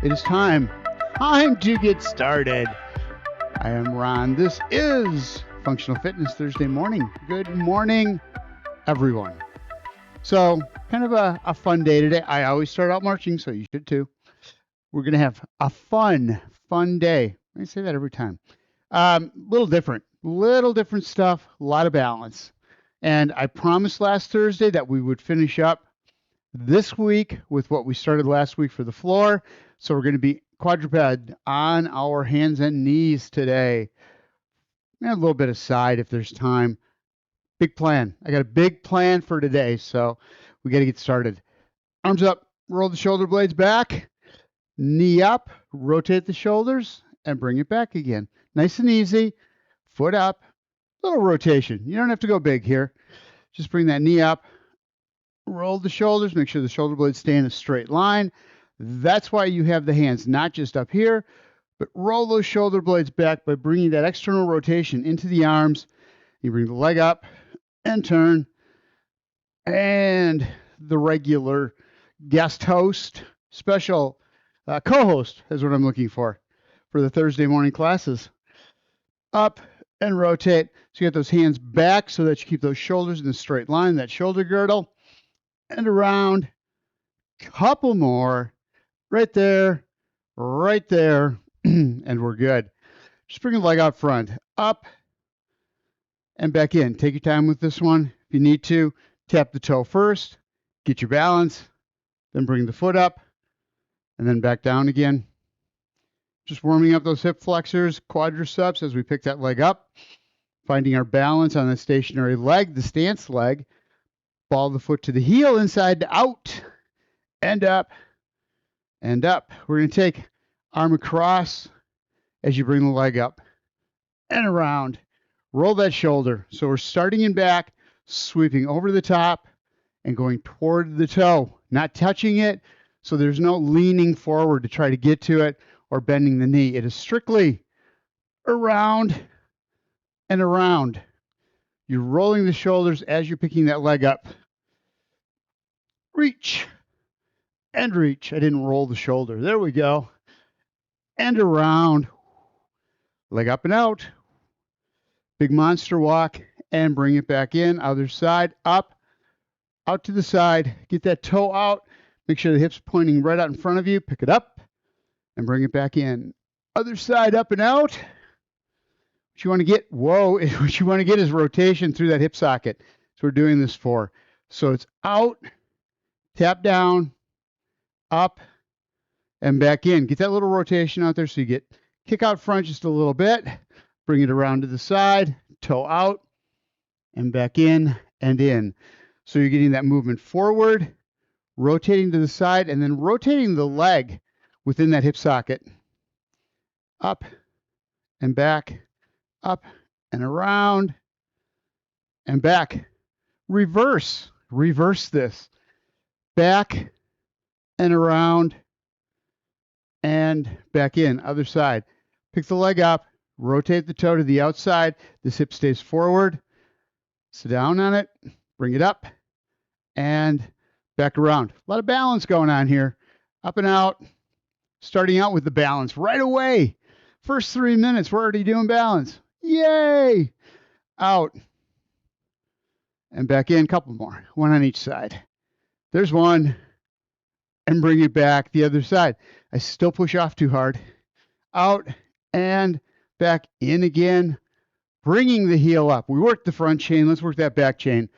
It is time to get started. I am Ron. This is Functional Fitness Thursday morning. Good morning, everyone. So, kind of a fun day today. I always start out marching, so you should too. We're going to have a fun day. I say that every time. Little different stuff, a lot of balance. And I promised last Thursday that we would finish up this week with what we started last week for the floor. So we're going to be quadruped on our hands and knees today. And a little bit of side if there's time. Big plan. I got a big plan for today, so we got to get started. Arms up, roll the shoulder blades back, knee up, rotate the shoulders, and bring it back again. Nice and easy. Foot up, little rotation. You don't have to go big here. Just bring that knee up, roll the shoulders, make sure the shoulder blades stay in a straight line. That's why you have the hands not just up here, but roll those shoulder blades back by bringing that external rotation into the arms. You bring the leg up and turn. And the regular guest host, special co-host is what I'm looking for the Thursday morning classes. Up and rotate. So you get those hands back so that you keep those shoulders in a straight line, that shoulder girdle. And around. Couple more. Right there. And we're good. Just bring the leg out front. Up and back in. Take your time with this one. If you need to, tap the toe first. Get your balance. Then bring the foot up. And then back down again. Just warming up those hip flexors, quadriceps as we pick that leg up. Finding our balance on the stationary leg, the stance leg. Ball the foot to the heel, inside to out. And up. And up. We're going to take arm across as you bring the leg up. And around. Roll that shoulder. So we're starting in back, sweeping over the top, and going toward the toe. Not touching it, so there's no leaning forward to try to get to it or bending the knee. It is strictly around and around. You're rolling the shoulders as you're picking that leg up. Reach and reach. I didn't roll the shoulder. There we go. And around. Leg up and out. Big monster walk and bring it back in. Other side, up, out to the side. Get that toe out. Make sure the hip's pointing right out in front of you. Pick it up and bring it back in. Other side, up and out. What you want to get, what you want to get is rotation through that hip socket. That's what we're doing this for. So it's out, tap down, up, and back in. Get that little rotation out there so you get kick out front just a little bit. Bring it around to the side, toe out, and back in and in. So you're getting that movement forward, rotating to the side, and then rotating the leg within that hip socket. Up and back, up and around, and back. Reverse this. Back and around, and back in. Other side. Pick the leg up. Rotate the toe to the outside. This hip stays forward. Sit down on it. Bring it up. And back around. A lot of balance going on here. Up and out. Starting out with the balance right away. First 3 minutes, we're already doing balance. Yay! Out. And back in. Couple more. One on each side. There's one. And bring it back the other side. I still push off too hard. Out and back in again, bringing the heel up. We worked the front chain. Let's work that back chain.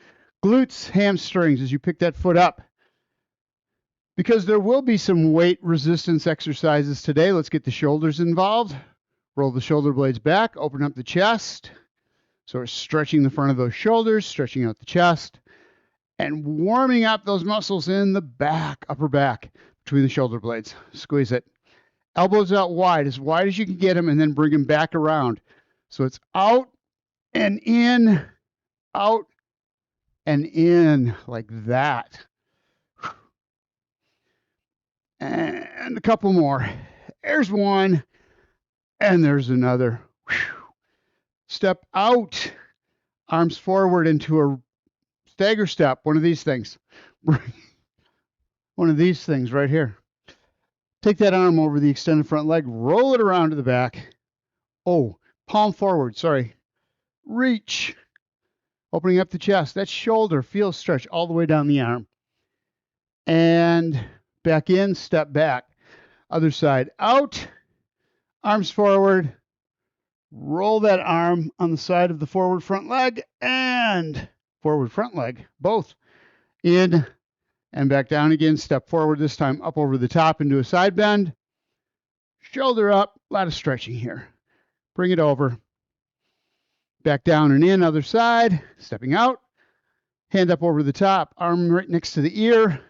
Glutes, hamstrings as you pick that foot up. Because there will be some weight resistance exercises today, let's get the shoulders involved. Roll the shoulder blades back, open up the chest. So we're stretching the front of those shoulders, stretching out the chest, and warming up those muscles in the back, upper back, between the shoulder blades. Squeeze it. Elbows out wide as you can get them, and then bring them back around. So it's out and in, out and in, like that. And a couple more. There's one, and there's another. Step out, arms forward into a stagger step. One of these things. One of these things right here. Take that arm over the extended front leg, roll it around to the back. Oh, palm forward, sorry. Reach. Opening up the chest. That shoulder feels stretch all the way down the arm. And back in, step back. Other side out. Arms forward. Roll that arm on the side of the forward front leg and forward front leg. Both. In and back down again. Step forward, this time up over the top into a side bend. Shoulder up. A lot of stretching here. Bring it over. Back down and in, other side. Stepping out. Hand up over the top. Arm right next to the ear.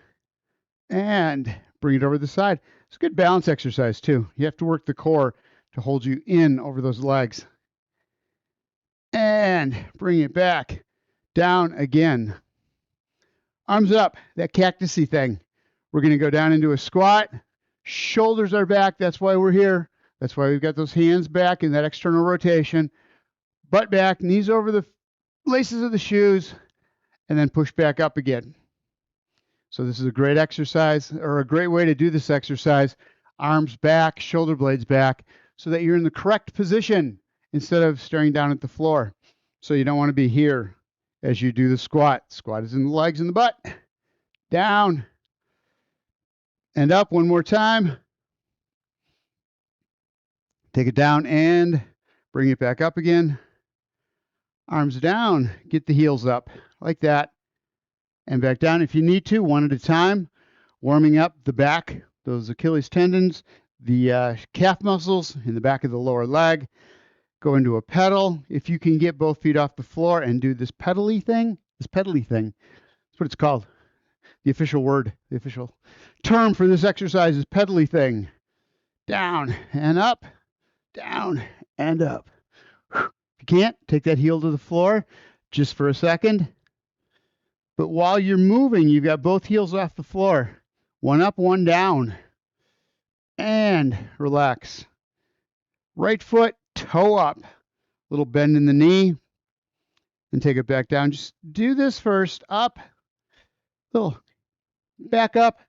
And bring it over the side. It's a good balance exercise too. You have to work the core to hold you in over those legs. And bring it back. Down again. Arms up, that cactusy thing. We're going to go down into a squat. Shoulders are back. That's why we're here. That's why we've got those hands back in that external rotation. Butt back, knees over the laces of the shoes, and then push back up again. So this is a great exercise, or a great way to do this exercise. Arms back, shoulder blades back, so that you're in the correct position instead of staring down at the floor. So you don't want to be here as you do the squat. Squat is in the legs and the butt. Down and up one more time. Take it down and bring it back up again. Arms down, get the heels up like that. And back down if you need to, one at a time. Warming up the back, those Achilles tendons, the calf muscles in the back of the lower leg. Go into a pedal. If you can get both feet off the floor and do this pedally thing, that's what it's called. The official word, the official term for this exercise is pedally thing. Down and up, down and up. If you can't, take that heel to the floor just for a second. But while you're moving, you've got both heels off the floor. One up, one down. And relax. Right foot, toe up. Little bend in the knee. And take it back down. Just do this first. Up. Little back up.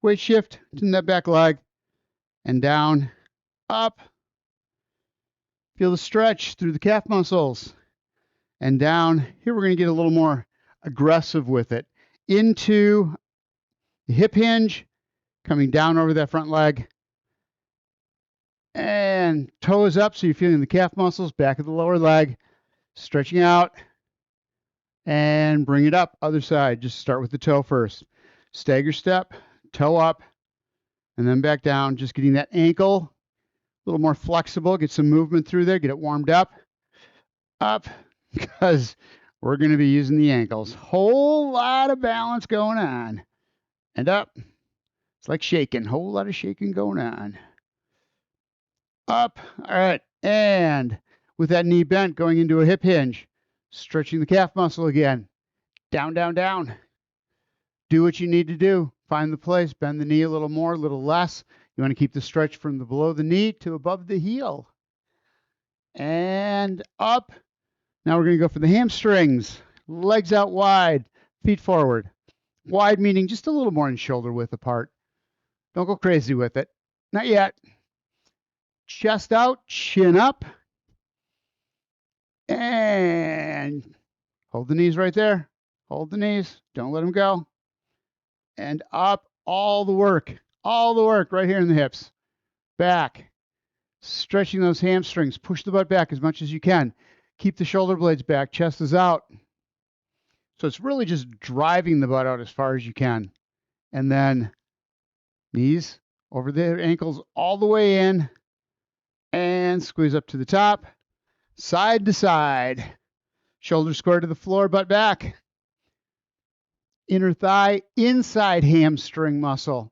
Weight shift in that back leg. And down. Up. Feel the stretch through the calf muscles. And down. Here we're going to get a little more aggressive with it. Into the hip hinge. Coming down over that front leg. And toes up, so you're feeling the calf muscles, back of the lower leg, stretching out, and bring it up, other side. Just start with the toe first. Stagger step, toe up, and then back down, just getting that ankle a little more flexible, get some movement through there, get it warmed up, because we're going to be using the ankles. Whole lot of balance going on. And up. It's like shaking, whole lot of shaking going on. Up. All right. And with that knee bent, going into a hip hinge, stretching the calf muscle again. Down, down, down. Do what you need to do. Find the place. Bend the knee a little more, a little less. You want to keep the stretch from the below the knee to above the heel. And up. Now we're going to go for the hamstrings. Legs out wide. Feet forward. Wide meaning just a little more than shoulder width apart. Don't go crazy with it. Not yet. Chest out, chin up, and hold the knees right there. Hold the knees. Don't let them go. And up, all the work right here in the hips. Back, stretching those hamstrings. Push the butt back as much as you can. Keep the shoulder blades back. Chest is out. So it's really just driving the butt out as far as you can. And then knees over the ankles all the way in. And squeeze up to the top, side to side. Shoulders square to the floor, butt back. Inner thigh, inside hamstring muscle.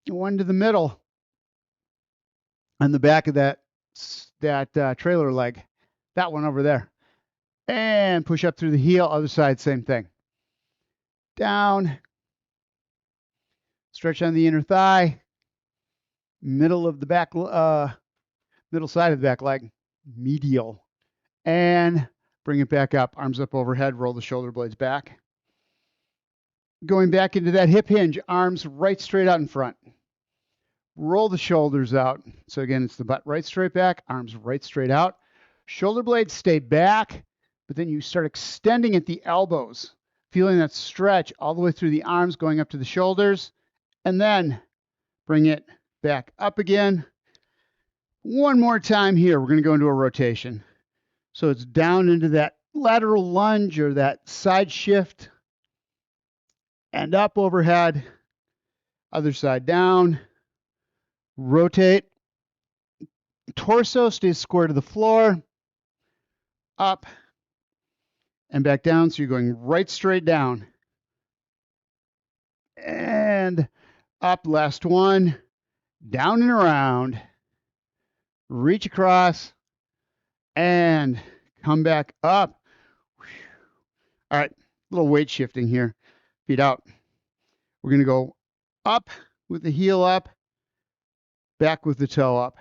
One to the middle. On the back of that trailer leg. That one over there. And push up through the heel, other side, same thing. Down. Stretch on the inner thigh. Middle of the back, middle side of the back leg, medial, and bring it back up. Arms up overhead, roll the shoulder blades back. Going back into that hip hinge, arms right straight out in front. roll the shoulders out. So again, it's the butt right straight back, arms right straight out. Shoulder blades stay back, but then you start extending at the elbows, feeling that stretch all the way through the arms going up to the shoulders, and then bring it back up again. One more time here. We're going to go into a rotation. So it's down into that lateral lunge or that side shift and up overhead. Other side down. Rotate. Torso stays square to the floor. Up and back down. So you're going right straight down. And up. Last one. Down and around. Reach across. And come back up. All right, a little weight shifting here. Feet out. We're going to go up with the heel up, back with the toe up.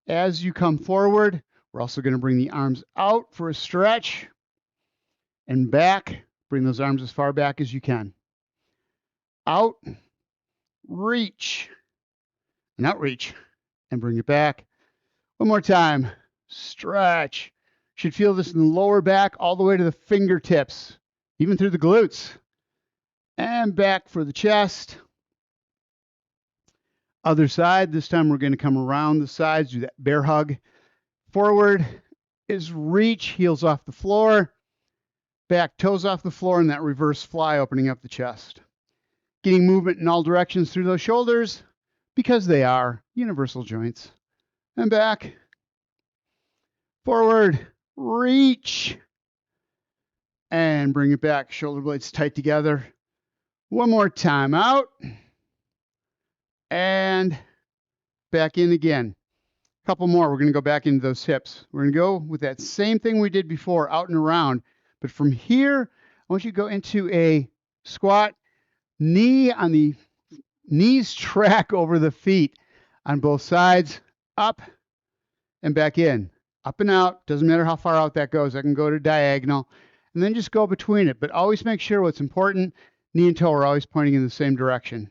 As you come forward, we're also going to bring the arms out for a stretch and back. Bring those arms as far back as you can. Out, reach, and out reach, and bring it back. One more time. Stretch. Should feel this in the lower back all the way to the fingertips, even through the glutes. And back for the chest. Other side. This time we're going to come around the sides, do that bear hug. Forward is reach, heels off the floor. Back, toes off the floor, and that reverse fly opening up the chest. Getting movement in all directions through those shoulders because they are universal joints. And back. Forward, reach, and bring it back. Shoulder blades tight together. One more time. Out, and back in again. A couple more. We're going to go back into those hips. We're going to go with that same thing we did before, out and around. But from here, I want you to go into a squat, knee on the knees track over the feet on both sides, up and back in. Up and out, doesn't matter how far out that goes. I can go to diagonal and then just go between it. But always make sure what's important, knee and toe are always pointing in the same direction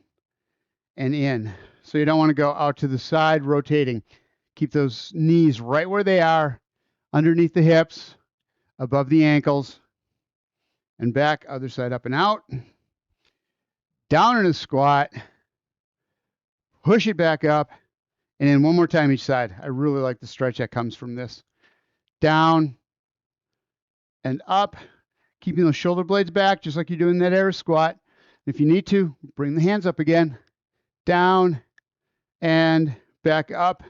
and in. So you don't want to go out to the side, rotating. Keep those knees right where they are, underneath the hips, above the ankles, and back, other side up and out. Down in a squat, push it back up, and then one more time each side. I really like the stretch that comes from this. Down and up, keeping those shoulder blades back, just like you do in that air squat. If you need to, bring the hands up again. Down and back up.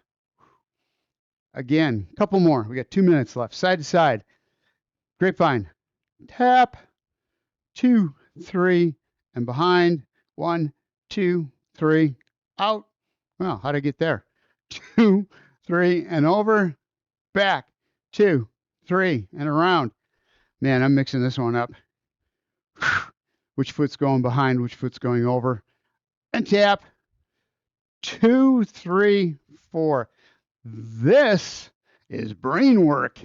Again, a couple more. We got 2 minutes left. Side to side. Grapevine. Tap. 2, 3, and behind. 1, 2, 3. Out. Well, how'd I get there? 2, 3, and over. Back. 2, 3, and around. Man, I'm mixing this one up. Which foot's going behind, which foot's going over. And tap. 2, 3, 4. This is brain work.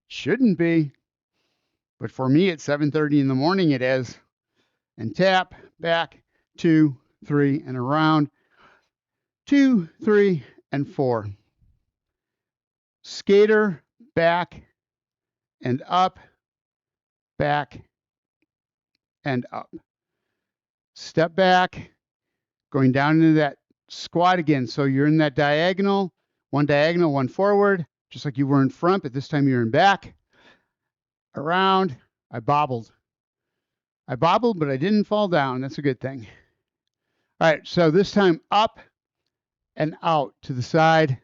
Shouldn't be. But for me at 7:30 in the morning it is. And tap, back, 2, 3, and around. 2, 3, and 4. Skater, back, and up, back, and up. Step back, going down into that squat again. So you're in that diagonal, one forward, just like you were in front, but this time you're in back. Around, I bobbled, but I didn't fall down. That's a good thing. All right, so this time up and out to the side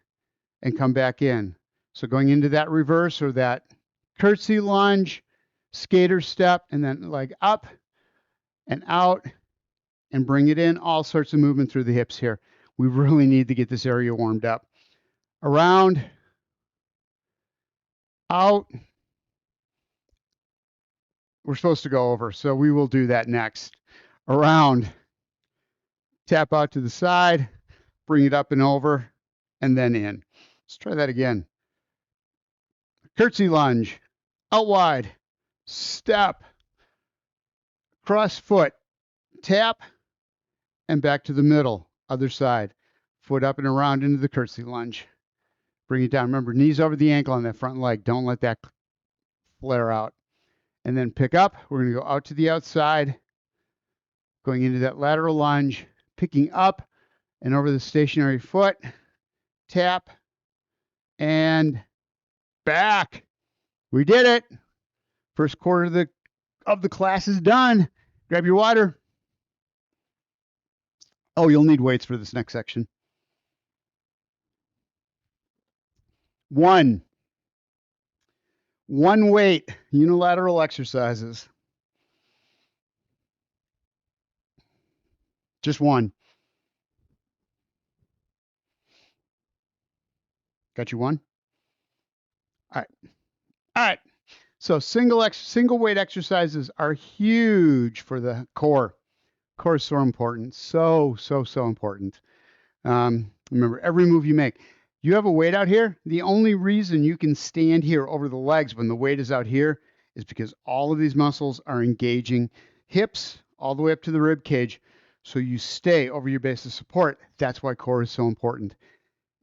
and come back in. So going into that reverse or that curtsy lunge, skater step, and then leg up and out and bring it in. All sorts of movement through the hips here. We really need to get this area warmed up. Around, out. We're supposed to go over, so we will do that next. Around, tap out to the side, bring it up and over, and then in. Let's try that again. Curtsy lunge, out wide, step, cross foot, tap, and back to the middle, other side. Foot up and around into the curtsy lunge. Bring it down. Remember, knees over the ankle on that front leg. Don't let that flare out. And then pick up. We're going to go out to the outside, going into that lateral lunge, picking up and over the stationary foot, tap, and back. We did it. First quarter of the class is done. Grab your water. Oh, you'll need weights for this next section. 1 weight, unilateral exercises. Just 1. Got you 1? All right. So single weight exercises are huge for the core. Core is so important. So important. Remember, every move you make. You have a weight out here. The only reason you can stand here over the legs when the weight is out here is because all of these muscles are engaging hips all the way up to the rib cage. So you stay over your base of support. That's why core is so important.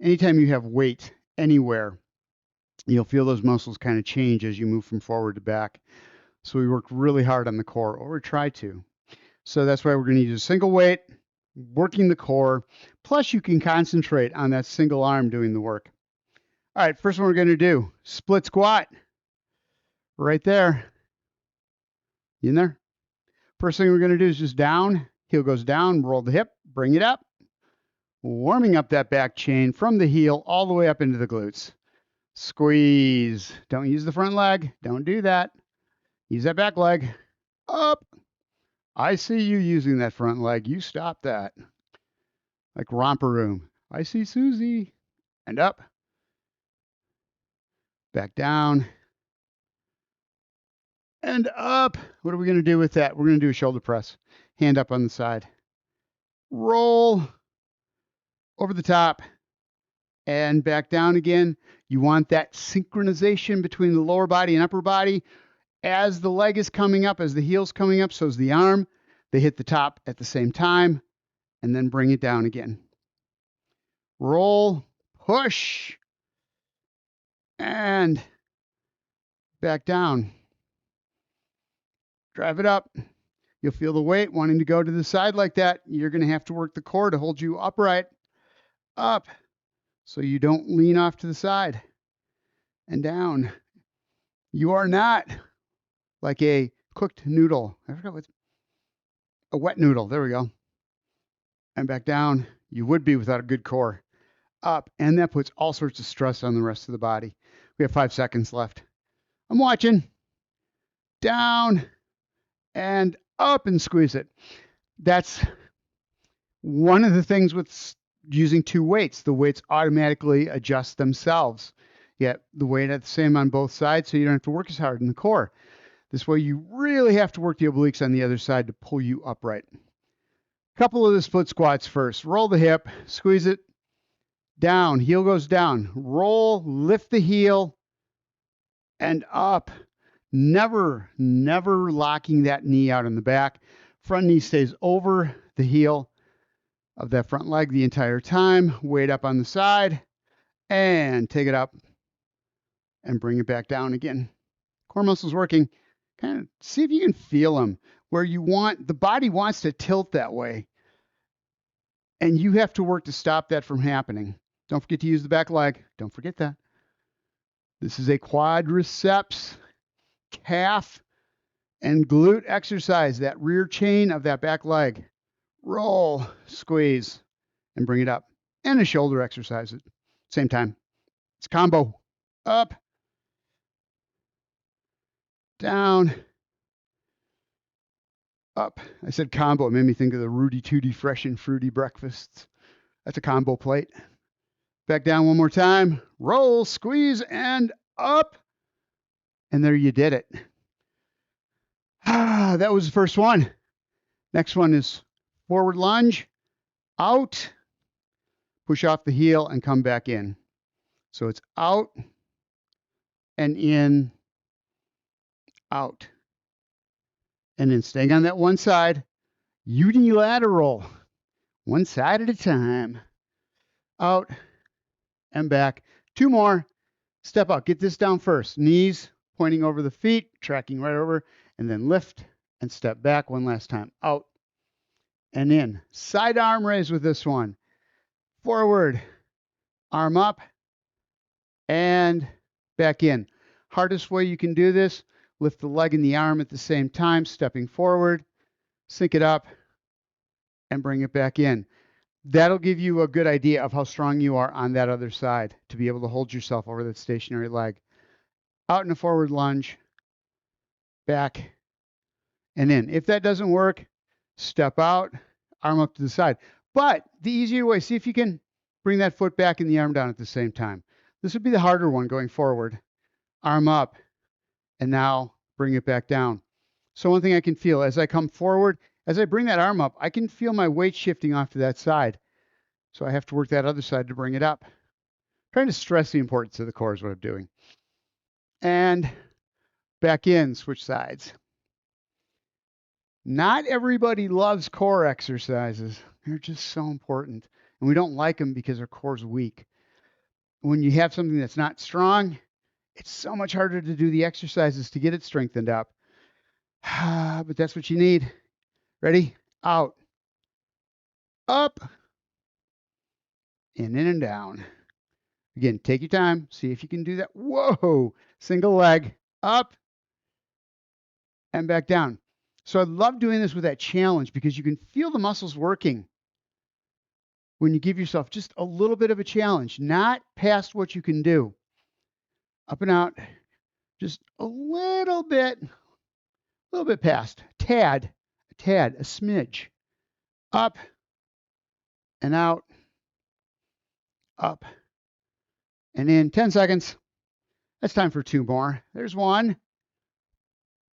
Anytime you have weight anywhere, you'll feel those muscles kind of change as you move from forward to back. So we work really hard on the core, or we try to. So that's why we're going to use a single weight, working the core, plus you can concentrate on that single arm doing the work. All right, first one we're going to do, split squat. Right there. You in there? First thing we're going to do is just down, heel goes down, roll the hip, bring it up, warming up that back chain from the heel all the way up into the glutes. Squeeze. Don't use the front leg. Don't do that. Use that back leg. Up. I see you using that front leg. You stop that. Like romper room. I see Susie. And up. Back down. And up. What are we going to do with that? We're going to do a shoulder press. Hand up on the side. Roll. Over the top. And back down again. You want that synchronization between the lower body and upper body. As the leg is coming up, as the heel's coming up, so is the arm. They hit the top at the same time, and then bring it down again. Roll, push, and back down. Drive it up. You'll feel the weight wanting to go to the side like that. You're going to have to work the core to hold you upright, up, so you don't lean off to the side, and down. You are not like a cooked noodle. I forgot what's a wet noodle. There we go. And back down. You would be without a good core. Up. And that puts all sorts of stress on the rest of the body. We have 5 seconds left. I'm watching. Down and up and squeeze it. That's one of the things with using 2 weights. The weights automatically adjust themselves. Yet the weight at the same on both sides, so you don't have to work as hard in the core. This way you really have to work the obliques on the other side to pull you upright. Couple of the split squats first. Roll the hip, squeeze it down, heel goes down. Roll, lift the heel, and up. Never locking that knee out in the back. Front knee stays over the heel of that front leg the entire time. Weight up on the side, and take it up, and bring it back down again. Core muscles working. Kind of see if you can feel them where you want, the body wants to tilt that way. And you have to work to stop that from happening. Don't forget to use the back leg. Don't forget that. This is a quadriceps, calf, and glute exercise, that rear chain of that back leg. Roll, squeeze, and bring it up. And a shoulder exercise at the same time. It's combo. Up, down, up. I said combo. It made me think of the Rudy Tooty Fresh and Fruity breakfasts. That's a combo plate. Back down one more time. Roll, squeeze, and up. And there you did it. That was the first one. Next one is forward lunge, out, push off the heel, and come back in. So it's out and in, out. And then staying on that one side, unilateral, one side at a time. out, and back. 2 more. Step out. Get this down first. Knees pointing over the feet, tracking right over, and then lift and step back one last time. Out and in. Side arm raise with this one. Forward, arm up, and back in. Hardest way you can do this, lift the leg and the arm at the same time, stepping forward, sync it up, and bring it back in. That'll give you a good idea of how strong you are on that other side to be able to hold yourself over that stationary leg. Out in a forward lunge, back, and in. If that doesn't work, step out, arm up to the side. But the easier way, see if you can bring that foot back and the arm down at the same time. This would be the harder one going forward. Arm up, and now bring it back down. So one thing I can feel as I come forward, as I bring that arm up, I can feel my weight shifting off to that side. So I have to work that other side to bring it up. Trying to stress the importance of the core is what I'm doing. And back in, switch sides. Not everybody loves core exercises. They're just so important. And we don't like them because our core's weak. When you have something that's not strong, it's so much harder to do the exercises to get it strengthened up. But that's what you need. Ready? Out. Up. In and down. Again, take your time. See if you can do that. Whoa. Single leg. Up. And back down. So I love doing this with that challenge because you can feel the muscles working when you give yourself just a little bit of a challenge, not past what you can do. Up and out. Just a little bit past. A tad, a smidge. Up and out. Up and in. 10 seconds. That's time for 2 more. There's one.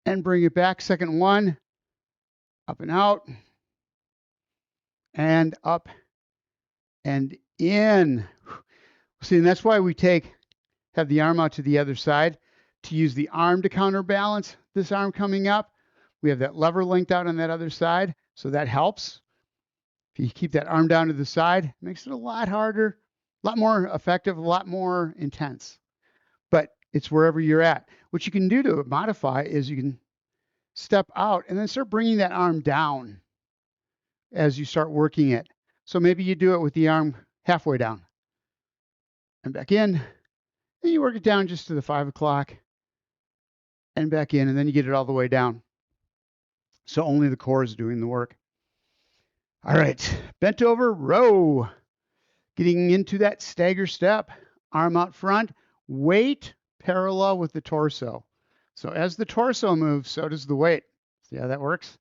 And bring it back. Second one. Up and out. And up and in. See, and that's why we have the arm out to the other side to use the arm to counterbalance this arm coming up. We have that lever linked out on that other side, so that helps. If you keep that arm down to the side, it makes it a lot harder, a lot more effective, a lot more intense. But it's wherever you're at. What you can do to modify is you can step out and then start bringing that arm down as you start working it. So maybe you do it with the arm halfway down and back in. Then you work it down just to the 5 o'clock and back in, and then you get it all the way down. So only the core is doing the work. All right, bent over row. Getting into that stagger step. Arm out front, weight parallel with the torso. So as the torso moves, so does the weight. See how that works?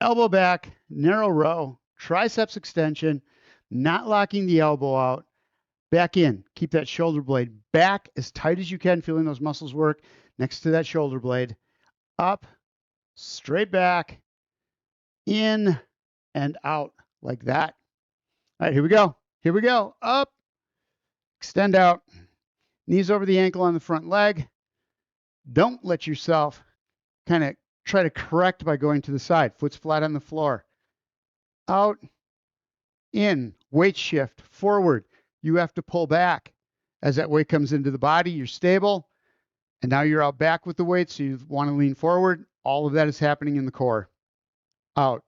Elbow back, narrow row, triceps extension, not locking the elbow out. Back in. Keep that shoulder blade back as tight as you can, feeling those muscles work next to that shoulder blade. Up, straight back, in, and out like that. All right, here we go. Here we go. Up, extend out, knees over the ankle on the front leg. Don't let yourself kind of try to correct by going to the side. Foot's flat on the floor. Out, in, weight shift, forward. You have to pull back. As that weight comes into the body, you're stable. And now you're out back with the weight, so you want to lean forward. All of that is happening in the core. Out.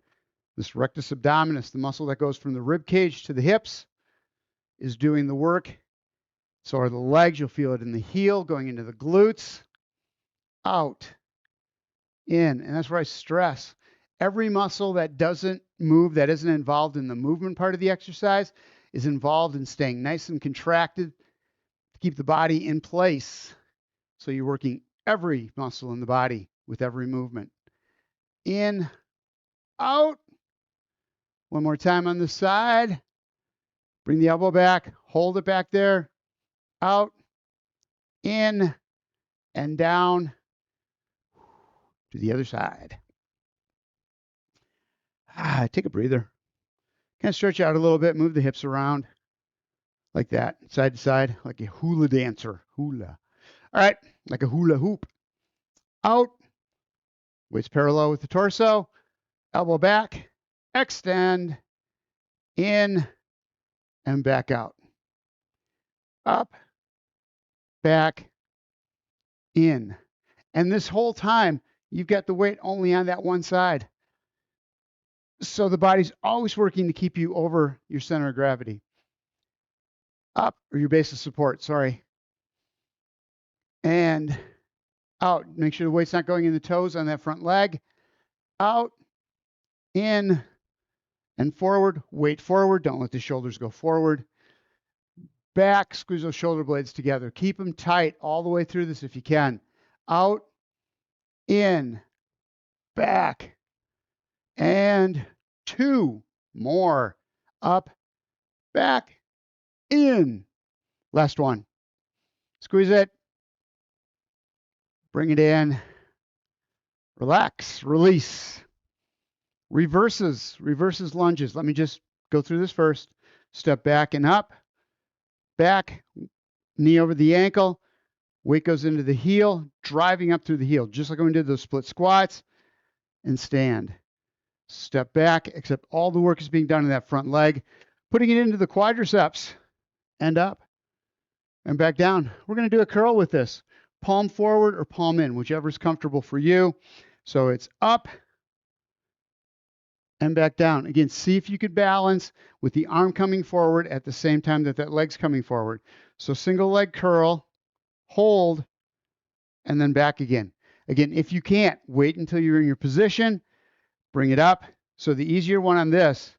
This rectus abdominis, the muscle that goes from the rib cage to the hips, is doing the work. So are the legs. You'll feel it in the heel, going into the glutes. Out. In. And that's where I stress. Every muscle that doesn't move, that isn't involved in the movement part of the exercise, is involved in staying nice and contracted to keep the body in place. So you're working every muscle in the body with every movement. In, out. One more time on the side. Bring the elbow back. Hold it back there. Out, in, and down to the other side. Take a breather. Kind of stretch out a little bit. Move the hips around like that, side to side, like a hula dancer. Hula. All right, like a hula hoop. Out. Weights parallel with the torso. Elbow back. Extend. In. And back out. up, back, in. And this whole time, you've got the weight only on that one side. So the body's always working to keep you over your center of gravity. Up, or your base of support, sorry. And out. Make sure the weight's not going in the toes on that front leg. Out, in, and forward. Weight forward. Don't let the shoulders go forward. Back, squeeze those shoulder blades together. Keep them tight all the way through this if you can. Out, in, back, and 2 more. Up, back, in. Last one. Squeeze it. Bring it in. Relax, release. Reverses lunges. Let me just go through this first. Step back and up. Back, knee over the ankle. Weight goes into the heel, driving up through the heel, just like when we did those split squats. And stand. Step back, except all the work is being done in that front leg. Putting it into the quadriceps. And up. And back down. We're going to do a curl with this. Palm forward or palm in, whichever is comfortable for you. So it's up and back down. Again, see if you could balance with the arm coming forward at the same time that that leg's coming forward. So single leg curl, hold, and then back again. Again, if you can't, wait until you're in your position, bring it up. So the easier one on this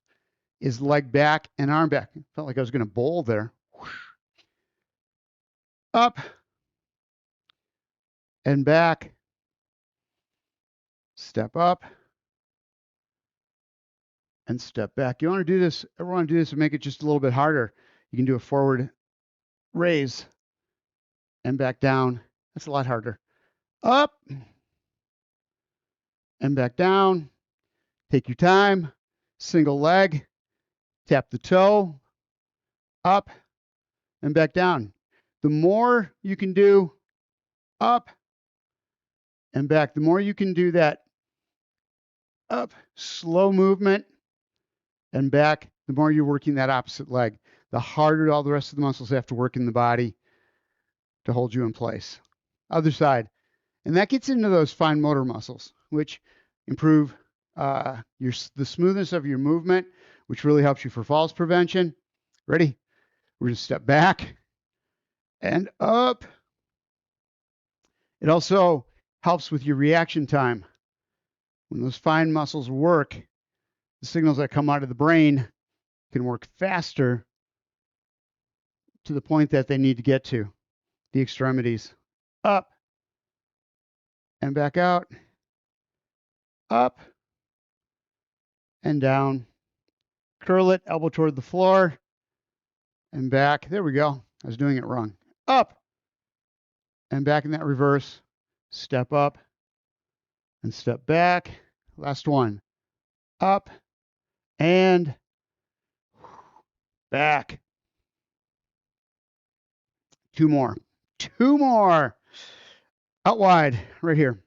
is leg back and arm back. Felt like I was going to bowl there. Up and back. Step up and step back. You want to do this, everyone want to do this and make it just a little bit harder. You can do a forward raise and back down. That's a lot harder. Up and back down. Take your time. Single leg. Tap the toe. Up and back down. The more you can do up and back, the more you can do that up, slow movement, and back, the more you're working that opposite leg. The harder all the rest of the muscles have to work in the body to hold you in place. Other side. And that gets into those fine motor muscles, which improve the smoothness of your movement, which really helps you for falls prevention. Ready? We're going to step back and up. It also helps with your reaction time. When those fine muscles work, the signals that come out of the brain can work faster to the point that they need to get to the extremities. Up and back out. Up and down. Curl it, elbow toward the floor and back. There we go. I was doing it wrong. Up and back in that reverse. Step up and step back. Last one. Up and back. 2 more. 2 more. Out wide, right here.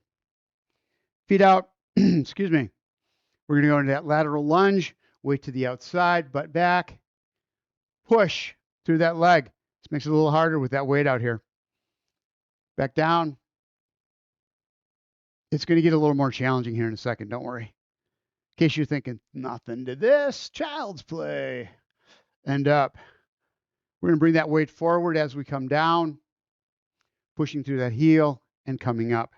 Feet out. Excuse me. We're going to go into that lateral lunge. Weight to the outside, butt back. Push through that leg. This makes it a little harder with that weight out here. Back down. It's going to get a little more challenging here in a second. Don't worry. In case you're thinking, nothing to this, child's play. And up. We're going to bring that weight forward as we come down, pushing through that heel and coming up.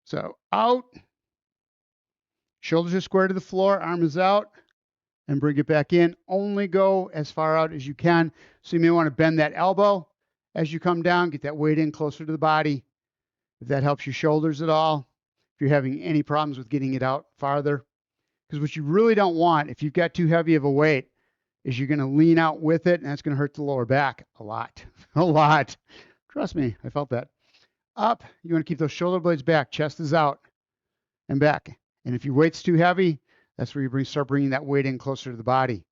So out. Shoulders are square to the floor, arm is out, and bring it back in. Only go as far out as you can. So you may want to bend that elbow as you come down, get that weight in closer to the body. If that helps your shoulders at all, if you're having any problems with getting it out farther. Because what you really don't want, if you've got too heavy of a weight, is you're going to lean out with it, and that's going to hurt the lower back a lot. A lot. Trust me, I felt that. Up. You want to keep those shoulder blades back. Chest is out and back. And if your weight's too heavy, that's where you start bringing that weight in closer to the body.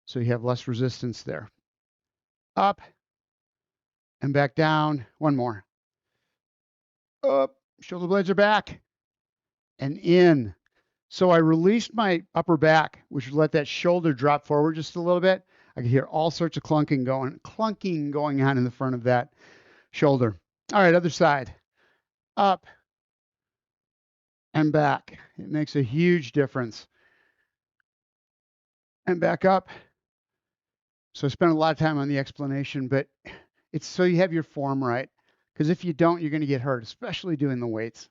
So you have less resistance there. Up and back down. One more. Up. Shoulder blades are back and in. So I released my upper back, which would let that shoulder drop forward just a little bit. I can hear all sorts of clunking going on in the front of that shoulder. All right, other side. Up and back. It makes a huge difference. And back up. So I spent a lot of time on the explanation, but it's so you have your form right. Because if you don't, you're going to get hurt, especially doing the weights.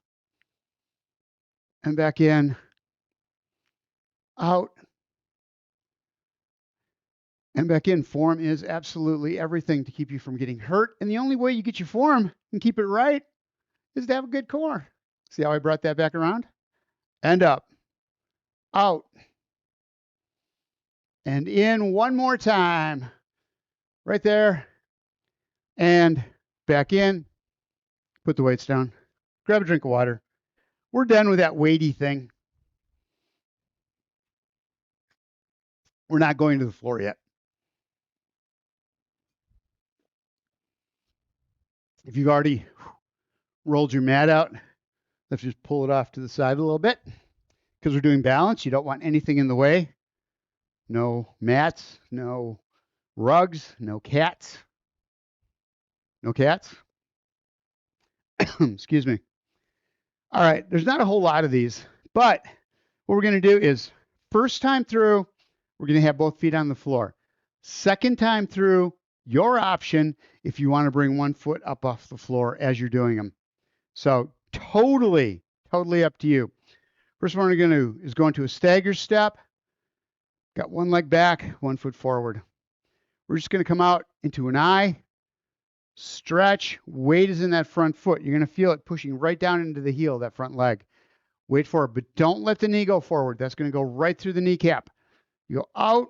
And back in, out, and back in. Form is absolutely everything to keep you from getting hurt. And the only way you get your form and keep it right is to have a good core. See how I brought that back around? And up, out, and in one more time. Right there. And back in. Put the weights down. Grab a drink of water. We're done with that weighty thing. We're not going to the floor yet. If you've already rolled your mat out, let's just pull it off to the side a little bit. Because we're doing balance, you don't want anything in the way. No mats, no rugs, no cats. No cats. Excuse me. All right, there's not a whole lot of these, but what we're going to do is first time through, we're going to have both feet on the floor. Second time through, your option if you want to bring one foot up off the floor as you're doing them. So totally up to you. First one we're going to do is go into a stagger step. Got one leg back, 1 foot forward. We're just going to come out into an I, stretch, weight is in that front foot. You're going to feel it pushing right down into the heel of that front leg. Wait for it, but don't let the knee go forward. That's going to go right through the kneecap. You go out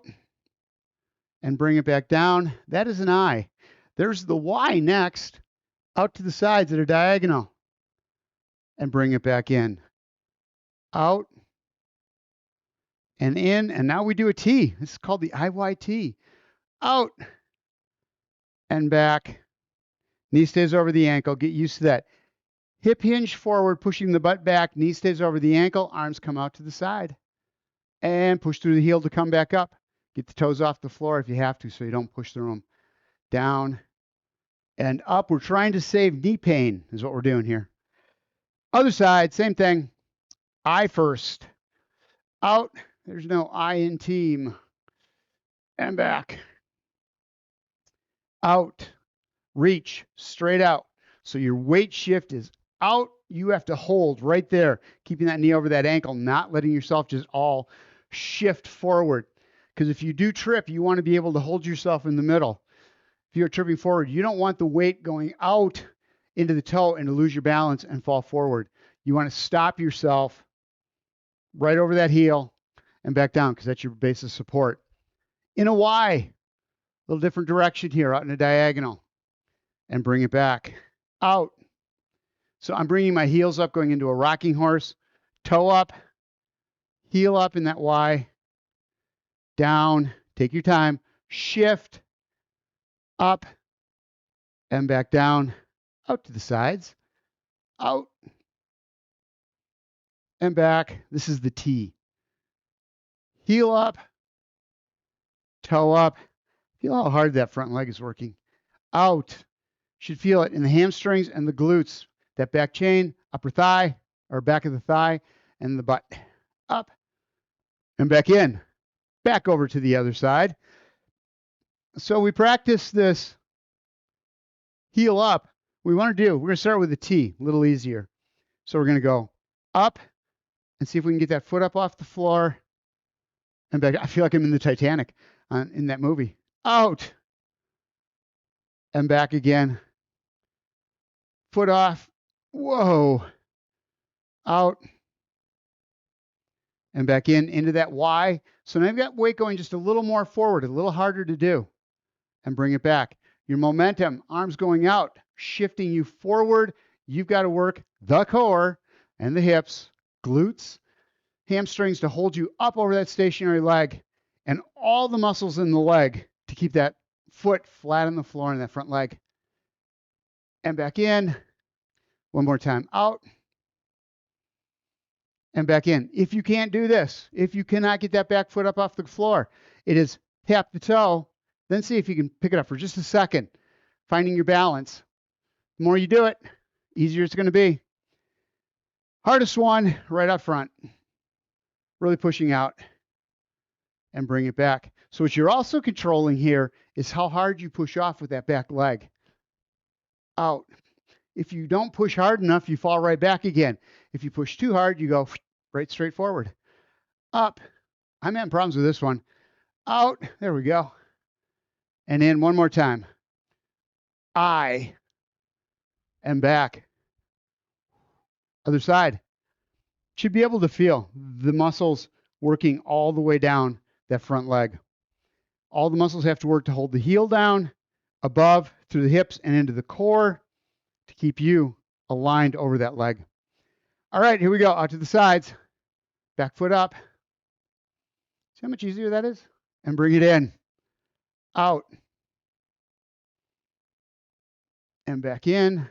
and bring it back down. That is an I. There's the Y next, out to the sides that are diagonal. And bring it back in. Out and in, and now we do a T. This is called the IYT. Out and back. Knee stays over the ankle. Get used to that. Hip hinge forward, pushing the butt back. Knee stays over the ankle. Arms come out to the side. And push through the heel to come back up. Get the toes off the floor if you have to so you don't push through them. Down and up. We're trying to save knee pain is what we're doing here. Other side, same thing. I first. Out. There's no I in team. And back. Out. Reach. Straight out. So your weight shift is out. You have to hold right there, keeping that knee over that ankle, not letting yourself just all shift forward. Because if you do trip, you want to be able to hold yourself in the middle. If you're tripping forward, you don't want the weight going out into the toe and to lose your balance and fall forward. You want to stop yourself right over that heel and back down because that's your base of support. In a Y, a little different direction here, out in a diagonal, and bring it back. Out. So I'm bringing my heels up, going into a rocking horse, toe up, heel up in that Y, down, take your time, shift, up, and back down, out to the sides, out, and back. This is the T. Heel up, toe up. Feel how hard that front leg is working. Out. Should feel it in the hamstrings and the glutes. That back chain, upper thigh, or back of the thigh, and the butt. Up, and back in. Back over to the other side. So we practice this heel up. What we want to do, we're going to start with the T, a little easier. So we're going to go up and see if we can get that foot up off the floor and back. I feel like I'm in the Titanic in that movie. Out and back again. Foot off. Whoa. Out and back in into that Y. So now I've got weight going just a little more forward, a little harder to do, and bring it back. Your momentum, arms going out, shifting you forward. You've got to work the core and the hips, glutes, hamstrings to hold you up over that stationary leg, and all the muscles in the leg to keep that foot flat on the floor in that front leg. And back in. One more time. Out. And back in. If you can't do this, if you cannot get that back foot up off the floor, it is tap the toe Then see if you can pick it up for just a second, finding your balance. The more you do it, easier it's going to be. Hardest one, right up front. Really pushing out and bring it back. So what you're also controlling here is how hard you push off with that back leg. Out. If you don't push hard enough, you fall right back again. If you push too hard, you go right straight forward. Up. I'm having problems with this one. Out. There we go. And in one more time. I. And back. Other side. Should be able to feel the muscles working all the way down that front leg. All the muscles have to work to hold the heel down, above, through the hips, and into the core to keep you aligned over that leg. All right, here we go. Out to the sides. Back foot up. See how much easier that is? And bring it in. Out. And back in.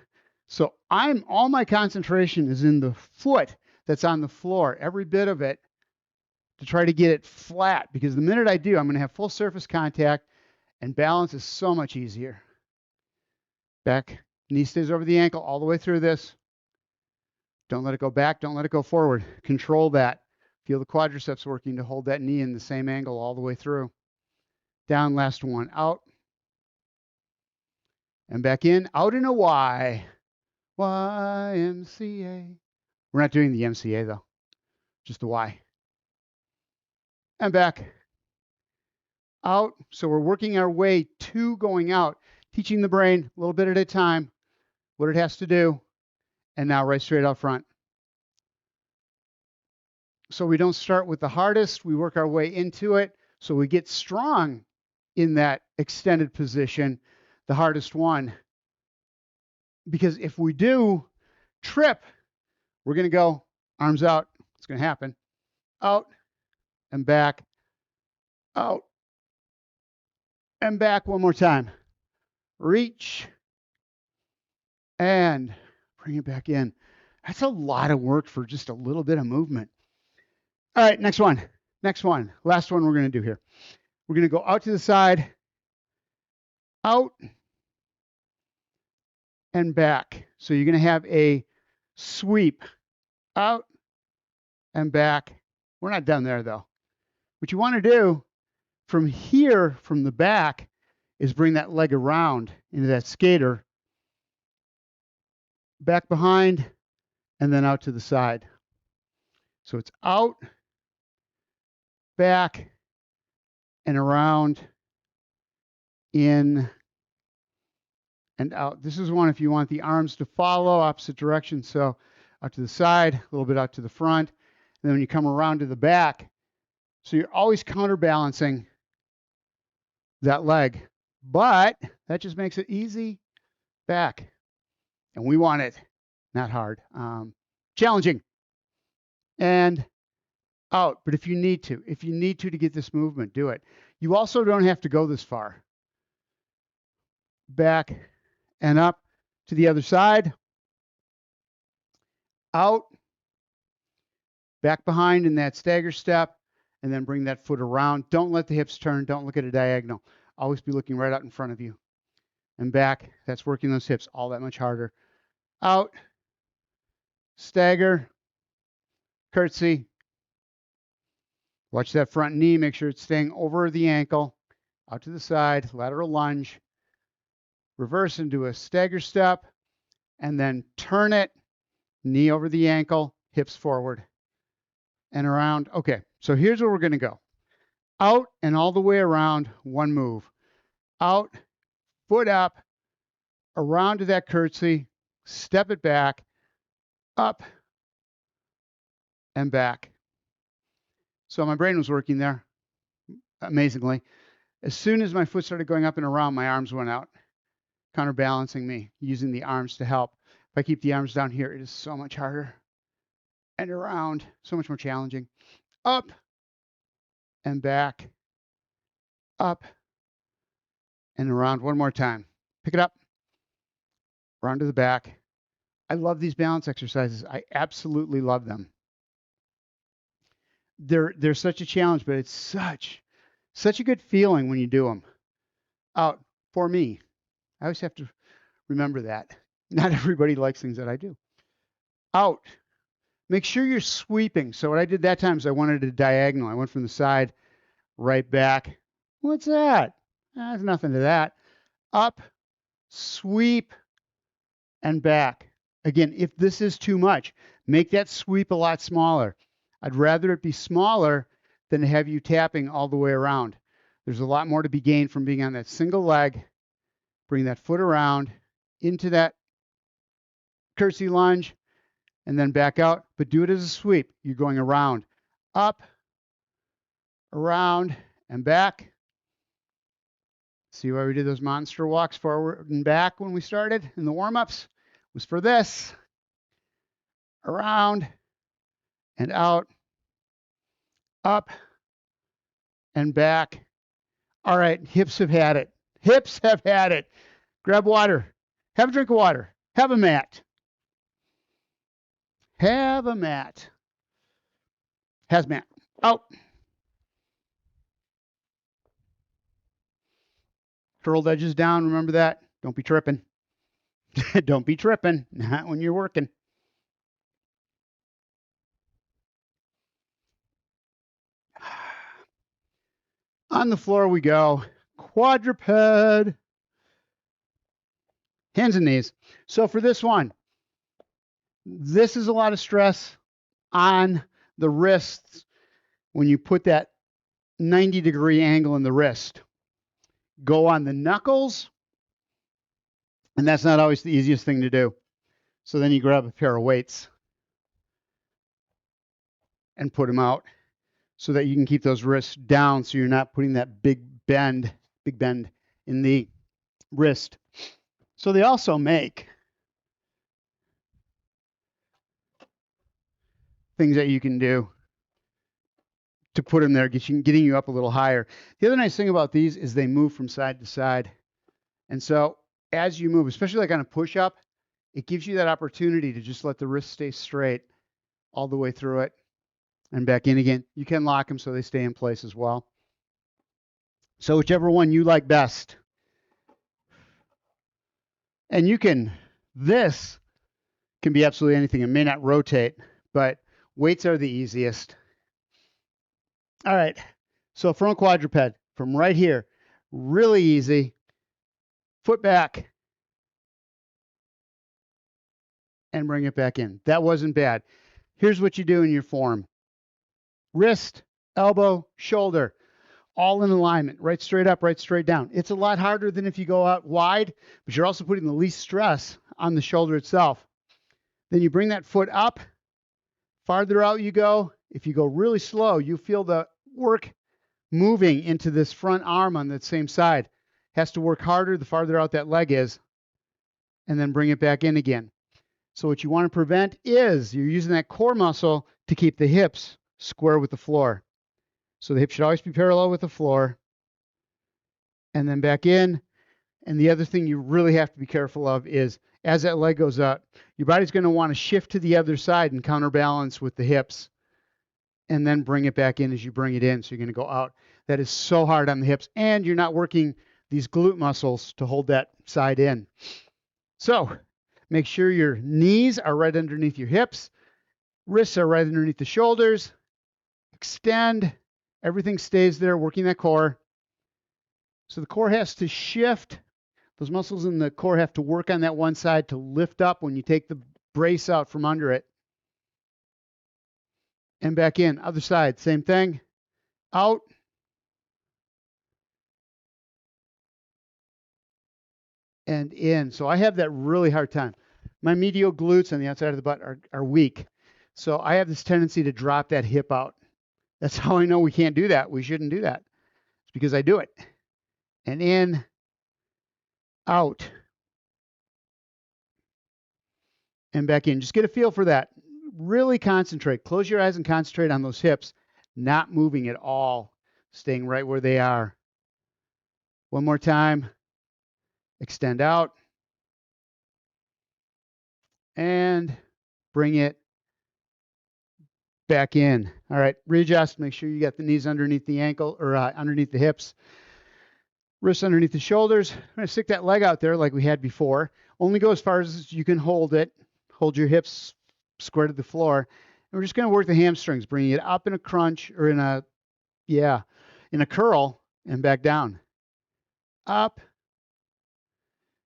So all my concentration is in the foot that's on the floor, every bit of it, to try to get it flat, because the minute I do, I'm going to have full surface contact, and balance is so much easier. Back, knee stays over the ankle all the way through this. Don't let it go back. Don't let it go forward. Control that. Feel the quadriceps working to hold that knee in the same angle all the way through. Down, last one. Out. And back in. Out in a Y. YMCA. We're not doing the MCA, though. Just the Y. And back. Out. So we're working our way to going out, teaching the brain a little bit at a time what it has to do. And now right straight out front. So we don't start with the hardest. We work our way into it. So we get strong in that extended position, the hardest one. Because if we do trip, we're going to go arms out. It's going to happen. Out and back. Out and back one more time. Reach and bring it back in. That's a lot of work for just a little bit of movement. All right, next one. Next one. Last one we're going to do here. We're going to go out to the side, out, and back. So you're going to have a sweep out and back. We're not done there, though. What you want to do from here, from the back, is bring that leg around into that skater, back behind, and then out to the side. So it's out, back, and around, in, and out. This is one if you want the arms to follow opposite direction. So out to the side, a little bit out to the front. And then when you come around to the back, so you're always counterbalancing that leg. But that just makes it easy back. And we want it not hard. Challenging. And out. But if you need to get this movement, do it. You also don't have to go this far. Back and up to the other side. Out. Back behind in that stagger step. And then bring that foot around. Don't let the hips turn. Don't look at a diagonal. Always be looking right out in front of you. And back. That's working those hips all that much harder. Out. Stagger. Curtsy. Watch that front knee. Make sure it's staying over the ankle. Out to the side. Lateral lunge. Reverse into a stagger step. And then turn it. Knee over the ankle. Hips forward. And around. Okay. So here's where we're going to go. Out and all the way around. One move. Out. Foot up. Around to that curtsy. Step it back. Up. And back. So my brain was working there, amazingly. As soon as my foot started going up and around, my arms went out, counterbalancing me, using the arms to help. If I keep the arms down here, it is so much harder. And around, so much more challenging. Up and back. Up and around one more time. Pick it up. Round to the back. I love these balance exercises. I absolutely love them. They're such a challenge, but it's such a good feeling when you do them. out for me. I always have to remember that. Not everybody likes things that I do. Out. Make sure you're sweeping. So what I did that time is I wanted a diagonal. I went from the side right back. What's that? There's nothing to that. Up, sweep, and back. Again, if this is too much, make that sweep a lot smaller. I'd rather it be smaller than to have you tapping all the way around. There's a lot more to be gained from being on that single leg. Bring that foot around into that curtsy lunge and then back out, but do it as a sweep. You're going around, up, around, and back. See why we did those monster walks forward and back when we started in the warm-ups? It was for this. Around and out, up and back. All right, hips have had it. Hips have had it. Grab water. Have a drink of water. Have a mat. Have a mat. Hazmat. Out. Curled edges down. Remember that. Don't be tripping. Don't be tripping. Not when you're working. On the floor we go. Quadruped. Hands and knees. So for this one, this is a lot of stress on the wrists when you put that 90-degree angle in the wrist. Go on the knuckles, and that's not always the easiest thing to do. So then you grab a pair of weights and put them out so that you can keep those wrists down so you're not putting that big bend in the wrist. So they also make things that you can do to put them there, getting you up a little higher. The other nice thing about these is they move from side to side. And so as you move, especially like on a push-up, it gives you that opportunity to just let the wrist stay straight all the way through it and back in again. You can lock them so they stay in place as well. So whichever one you like best. And this can be absolutely anything. It may not rotate, but weights are the easiest. All right, so front quadruped from right here, really easy. Foot back and bring it back in. That wasn't bad. Here's what you do in your form. Wrist, elbow, shoulder, all in alignment, right straight up, right straight down. It's a lot harder than if you go out wide, but you're also putting the least stress on the shoulder itself. Then you bring that foot up, farther out you go. If you go really slow, you feel the work moving into this front arm on that same side. Has to work harder the farther out that leg is, and then bring it back in again. So what you want to prevent is you're using that core muscle to keep the hips square with the floor. So the hips should always be parallel with the floor, and then back in. And the other thing you really have to be careful of is as that leg goes up, your body's going to want to shift to the other side and counterbalance with the hips, and then bring it back in as you bring it in. So you're going to go out. That is so hard on the hips, and you're not working these glute muscles to hold that side in. So make sure your knees are right underneath your hips. Wrists are right underneath the shoulders. Extend. Everything stays there, working that core. So the core has to shift. Those muscles in the core have to work on that one side to lift up when you take the brace out from under it. And back in. Other side, same thing. Out. And in. So I have that really hard time. My medial glutes on the outside of the butt are weak. So I have this tendency to drop that hip out. That's how I know we can't do that. We shouldn't do that. It's because I do it. And in, out, and back in. Just get a feel for that. Really concentrate. Close your eyes and concentrate on those hips, not moving at all, staying right where they are. One more time. Extend out. And bring it back in. All right, readjust. Make sure you got the knees underneath the ankle or underneath the hips. Wrists underneath the shoulders. I'm going to stick that leg out there like we had before. Only go as far as you can hold it. Hold your hips square to the floor. And we're just going to work the hamstrings, bringing it up in a crunch or in a curl and back down. Up.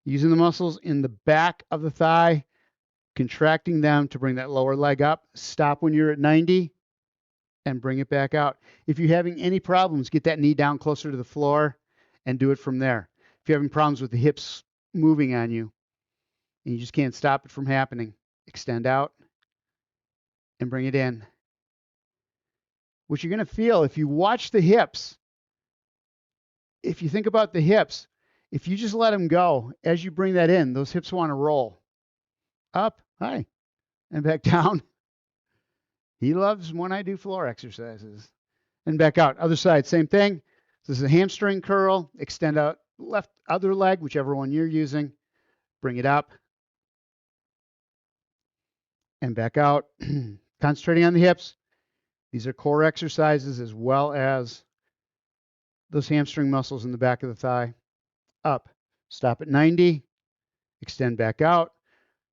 Using the muscles in the back of the thigh, contracting them to bring that lower leg up. Stop when you're at 90 and bring it back out. If you're having any problems, get that knee down closer to the floor and do it from there. If you're having problems with the hips moving on you and you just can't stop it from happening, extend out and bring it in. What you're going to feel if you watch the hips, if you think about the hips, if you just let them go, as you bring that in, those hips want to roll. Up, hi, and back down. He loves when I do floor exercises. And back out. Other side, same thing. This is a hamstring curl. Extend out left other leg, whichever one you're using. Bring it up. And back out. Concentrating on the hips. These are core exercises as well as those hamstring muscles in the back of the thigh. Up. Stop at 90. Extend back out.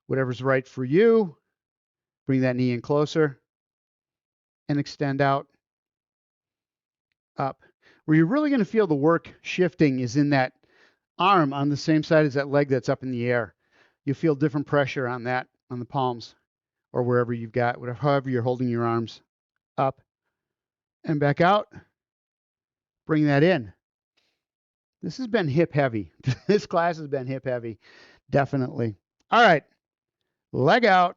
Whatever's right for you. Bring that knee in closer. And extend out. Up. Where you're really going to feel the work shifting is in that arm on the same side as that leg that's up in the air. You'll feel different pressure on that, on the palms, or wherever you've got, however you're holding your arms. Up and back out. Bring that in. This has been hip heavy. This class has been hip heavy, definitely. All right, leg out,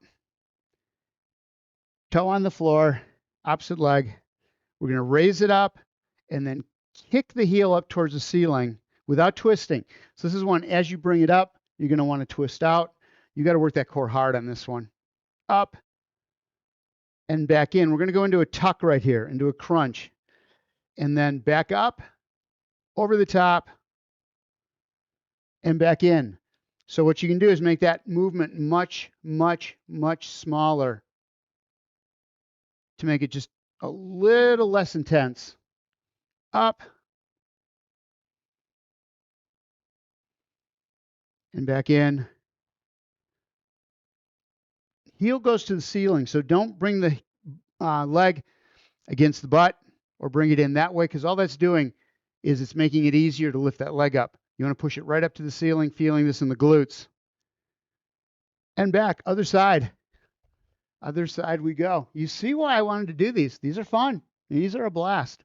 toe on the floor, opposite leg. We're going to raise it up and then kick the heel up towards the ceiling without twisting. So this is one, as you bring it up, you're going to want to twist out. You got to work that core hard on this one. Up and back in. We're going to go into a tuck right here, into a crunch. And then back up, over the top, and back in. So what you can do is make that movement much, much, much smaller to make it just a little less intense. Up and back in. Heel goes to the ceiling, so don't bring the leg against the butt or bring it in that way, because all that's doing is it's making it easier to lift that leg up. You want to push it right up to the ceiling, feeling this in the glutes. And back, other side. Other side we go. You see why I wanted to do these. These are fun. These are a blast.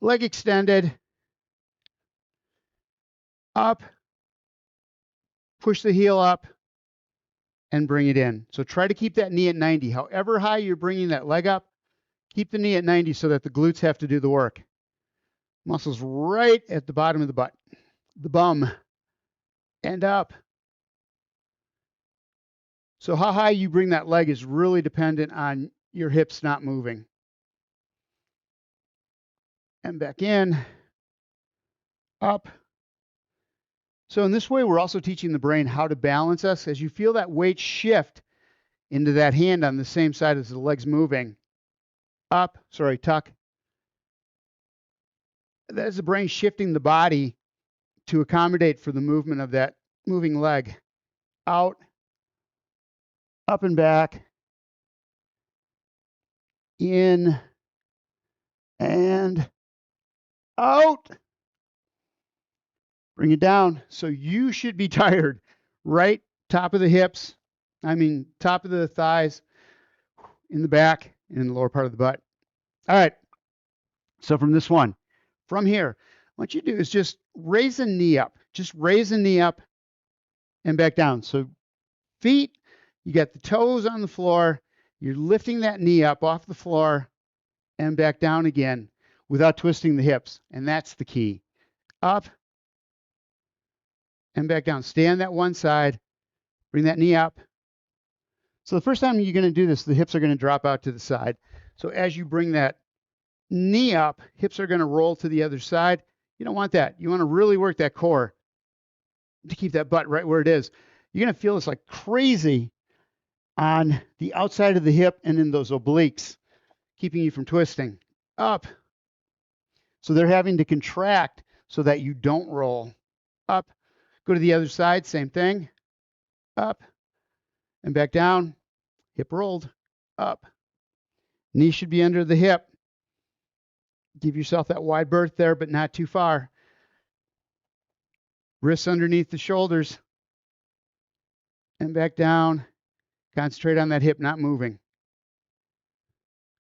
Leg extended. Up. Push the heel up and bring it in. So try to keep that knee at 90. However high you're bringing that leg up, keep the knee at 90 so that the glutes have to do the work. Muscles right at the bottom of the butt, the bum, and up. So how high you bring that leg is really dependent on your hips not moving. And back in, up. So in this way, we're also teaching the brain how to balance us. As you feel that weight shift into that hand on the same side as the leg's moving, up, tuck. That is the brain shifting the body to accommodate for the movement of that moving leg. Out, up and back, in, and out. Bring it down. So you should be tired. Right top of the hips, top of the thighs, in the back, and in the lower part of the butt. All right. So from this one, from here, what you do is just raise a knee up. Just raise a knee up and back down. So feet, you got the toes on the floor. You're lifting that knee up off the floor and back down again without twisting the hips. And that's the key. Up and back down. Stay on that one side. Bring that knee up. So the first time you're going to do this, the hips are going to drop out to the side. So as you bring that knee up, hips are going to roll to the other side. You don't want that. You want to really work that core to keep that butt right where it is. You're going to feel this like crazy on the outside of the hip and in those obliques, keeping you from twisting. Up. So they're having to contract so that you don't roll. Up, go to the other side, same thing. Up and back down, hip rolled, up. Knee should be under the hip. Give yourself that wide berth there, but not too far. Wrists underneath the shoulders and back down. Concentrate on that hip not moving.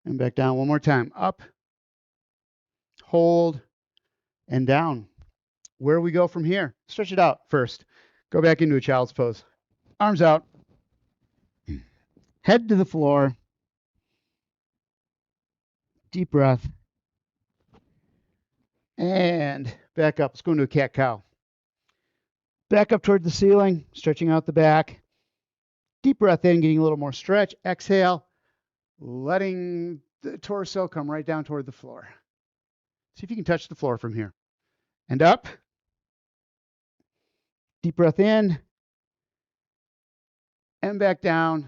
And back down one more time. Up, hold, and down. Where we go from here? Stretch it out first. Go back into a child's pose. Arms out. Head to the floor. Deep breath. And back up. Let's go into a cat-cow. Back up toward the ceiling, stretching out the back. Deep breath in, getting a little more stretch. Exhale, letting the torso come right down toward the floor. See if you can touch the floor from here. And up. Deep breath in. And back down.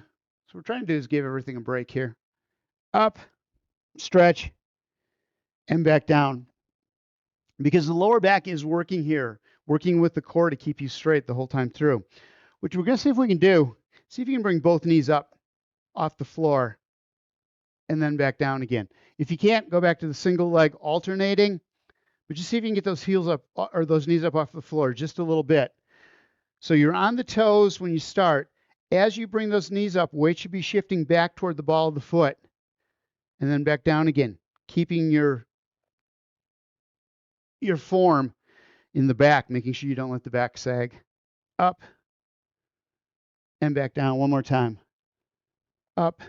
So what we're trying to do is give everything a break here. Up, stretch, and back down. Because the lower back is working here, working with the core to keep you straight the whole time through. Which we're going to see if we can do. See if you can bring both knees up off the floor and then back down again. If you can't, go back to the single leg alternating, but just see if you can get those heels up or those knees up off the floor just a little bit. So you're on the toes when you start. As you bring those knees up, weight should be shifting back toward the ball of the foot and then back down again, keeping your form in the back, making sure you don't let the back sag. Up and back down one more time. Up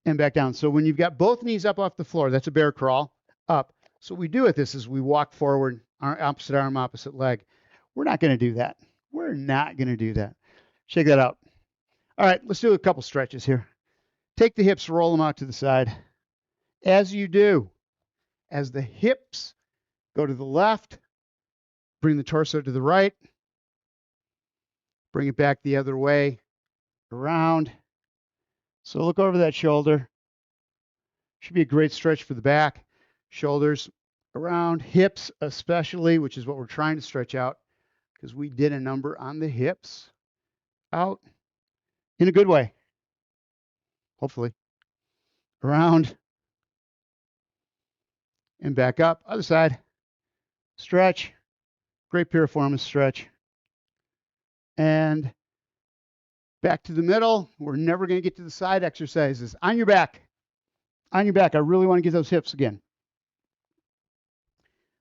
and back down. So when you've got both knees up off the floor, that's a bear crawl, up. So what we do with this is we walk forward, our opposite arm, opposite leg. We're not going to do that. We're not going to do that. Check that out. All right, let's do a couple stretches here. Take the hips, roll them out to the side. As you do, as the hips go to the left, bring the torso to the right, bring it back the other way, around. So look over that shoulder. Should be a great stretch for the back, shoulders around, hips especially, which is what we're trying to stretch out because we did a number on the hips. Out in a good way, hopefully. Around and back up. Other side. Stretch. Great piriformis stretch. And back to the middle. We're never going to get to the side exercises. On your back. On your back. I really want to get those hips again.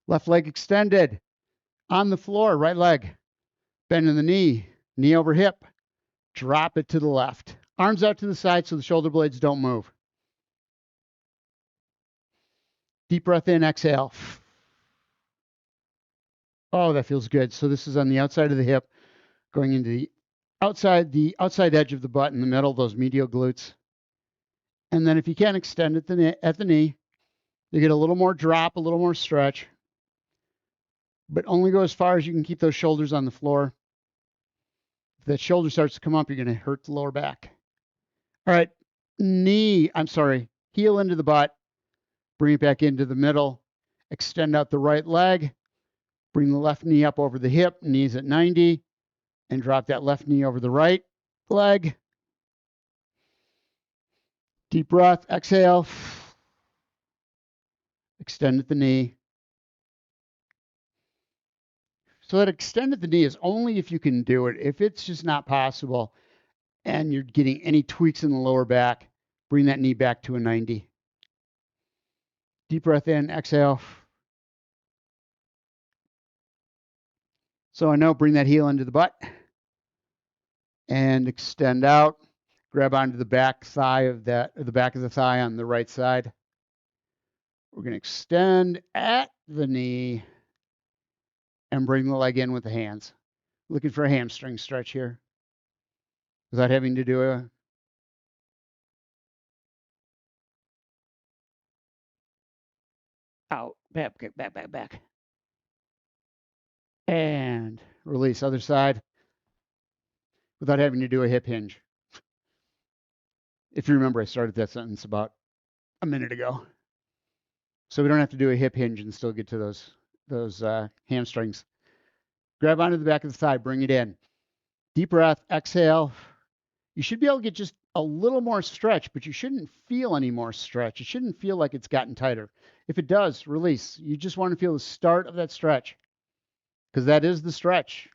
Left leg extended. On the floor. Right leg. Bending the knee. Knee over hip. Drop it to the left. Arms out to the side so the shoulder blades don't move. Deep breath in, exhale. Oh, that feels good. So this is on the outside of the hip, going into the outside edge of the butt in the middle, those medial glutes. And then if you can, extend at the knee. You get a little more drop, a little more stretch, but only go as far as you can keep those shoulders on the floor. If that shoulder starts to come up, you're going to hurt the lower back. All right, heel into the butt. Bring it back into the middle. Extend out the right leg. Bring the left knee up over the hip, knees at 90, and drop that left knee over the right leg. Deep breath, exhale. Extend at the knee. So that extend at the knee is only if you can do it. If it's just not possible and you're getting any tweaks in the lower back, bring that knee back to a 90. Deep breath in, exhale. So I know, bring that heel into the butt and extend out. Grab onto the back thigh of that, or the back of the thigh on the right side. We're going to extend at the knee and bring the leg in with the hands. Looking for a hamstring stretch here without having to do a out, back. And release, other side, without having to do a hip hinge. If you remember, I started that sentence about a minute ago. So we don't have to do a hip hinge and still get to those hamstrings. Grab onto the back of the thigh, bring it in. Deep breath, exhale. You should be able to get just a little more stretch, but you shouldn't feel any more stretch. It shouldn't feel like it's gotten tighter. If it does, release. You just want to feel the start of that stretch, because that is the stretch.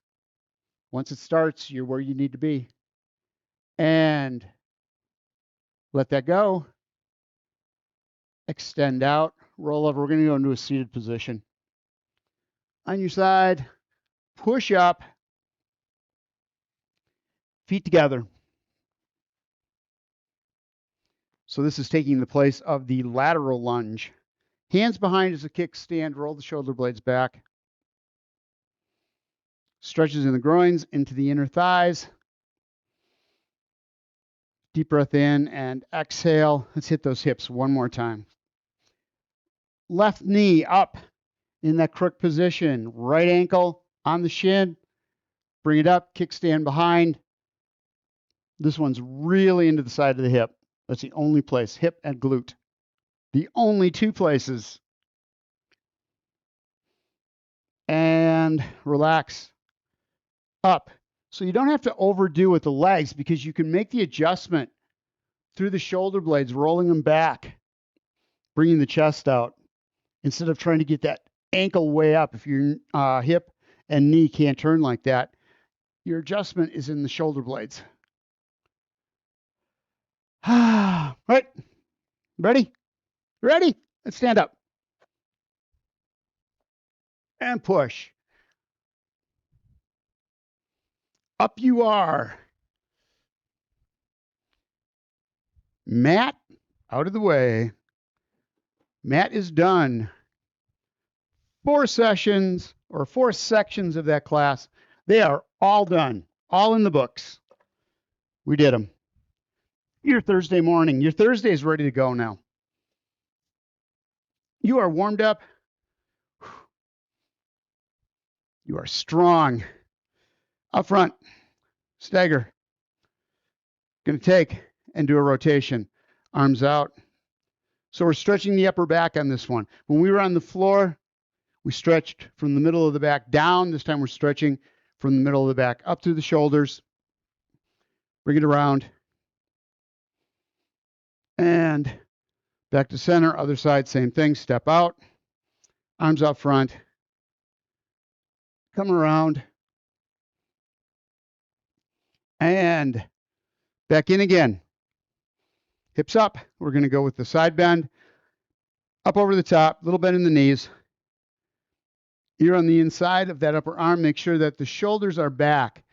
Once it starts, you're where you need to be. And let that go. Extend out, roll over. We're going to go into a seated position. On your side, push up, feet together. So this is taking the place of the lateral lunge. Hands behind as a kickstand, roll the shoulder blades back. Stretches in the groins into the inner thighs. Deep breath in and exhale. Let's hit those hips one more time. Left knee up in that crook position. Right ankle on the shin. Bring it up, kickstand behind. This one's really into the side of the hip. That's the only place, hip and glute. The only two places. And relax. Up. So you don't have to overdo with the legs, because you can make the adjustment through the shoulder blades, rolling them back, bringing the chest out, instead of trying to get that ankle way up. If your hip and knee can't turn like that, your adjustment is in the shoulder blades. Right. Ready? Ready? Let's stand up. And push. Up you are. Mat out of the way. Mat is done. 4 sessions or 4 sections of that class. They are all done. All in the books. We did them. Your Thursday morning. Your Thursday is ready to go now. You are warmed up. You are strong. Up front. Stagger. Going to take and do a rotation. Arms out. So we're stretching the upper back on this one. When we were on the floor, we stretched from the middle of the back down. This time we're stretching from the middle of the back up through the shoulders. Bring it around. And back to center. Other side, same thing. Step out. Arms out front. Come around. And back in again. Hips up. We're going to go with the side bend. Up over the top. Little bend in the knees. You're on the inside of that upper arm. Make sure that the shoulders are back.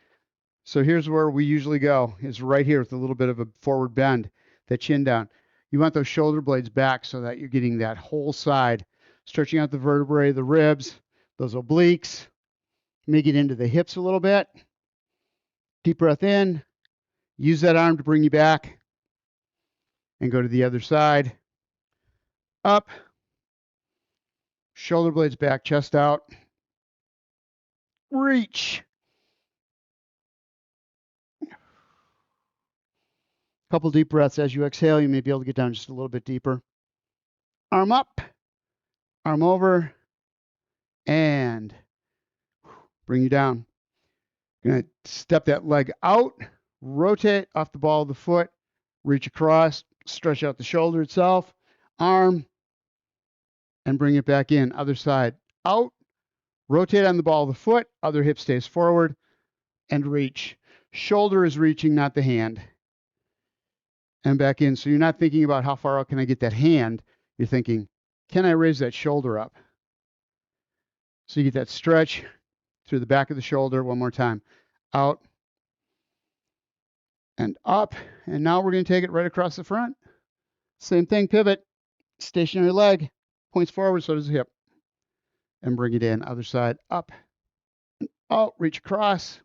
So here's where we usually go, is right here with a little bit of a forward bend, that chin down. You want those shoulder blades back so that you're getting that whole side, stretching out the vertebrae, the ribs, those obliques. Make it into the hips a little bit. Deep breath in. Use that arm to bring you back. And go to the other side. Up. Shoulder blades back, chest out. Reach. Couple deep breaths. As you exhale, you may be able to get down just a little bit deeper. Arm up, arm over, and bring you down. You're going to step that leg out, rotate off the ball of the foot, reach across, stretch out the shoulder itself, arm, and bring it back in. Other side, out, rotate on the ball of the foot, other hip stays forward, and reach. Shoulder is reaching, not the hand. And back in. So you're not thinking about how far out can I get that hand. You're thinking, can I raise that shoulder up? So you get that stretch through the back of the shoulder. One more time. Out and up. And now we're going to take it right across the front. Same thing, pivot. Stationary leg. Points forward, so does the hip. And bring it in. Other side, up. And out, reach across.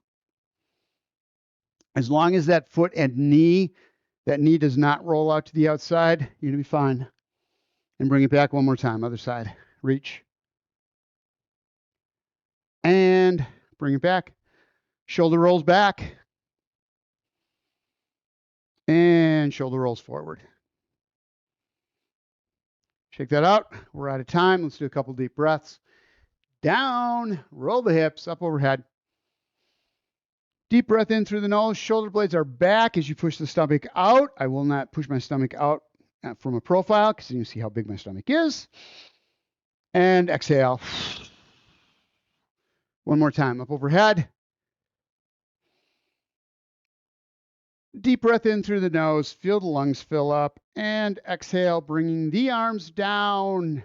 As long as that foot and knee, that knee does not roll out to the outside, you're going to be fine. And bring it back one more time. Other side. Reach. And bring it back. Shoulder rolls back. And shoulder rolls forward. Shake that out. We're out of time. Let's do a couple deep breaths. down, roll the hips, up overhead. Deep breath in through the nose. Shoulder blades are back as you push the stomach out. I will not push my stomach out from a profile because you can see how big my stomach is. And exhale. One more time, up overhead. Deep breath in through the nose. Feel the lungs fill up. And exhale, bringing the arms down.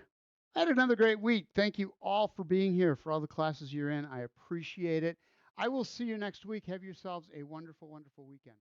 I had another great week. Thank you all for being here, for all the classes you're in. I appreciate it. I will see you next week. Have yourselves a wonderful, wonderful weekend.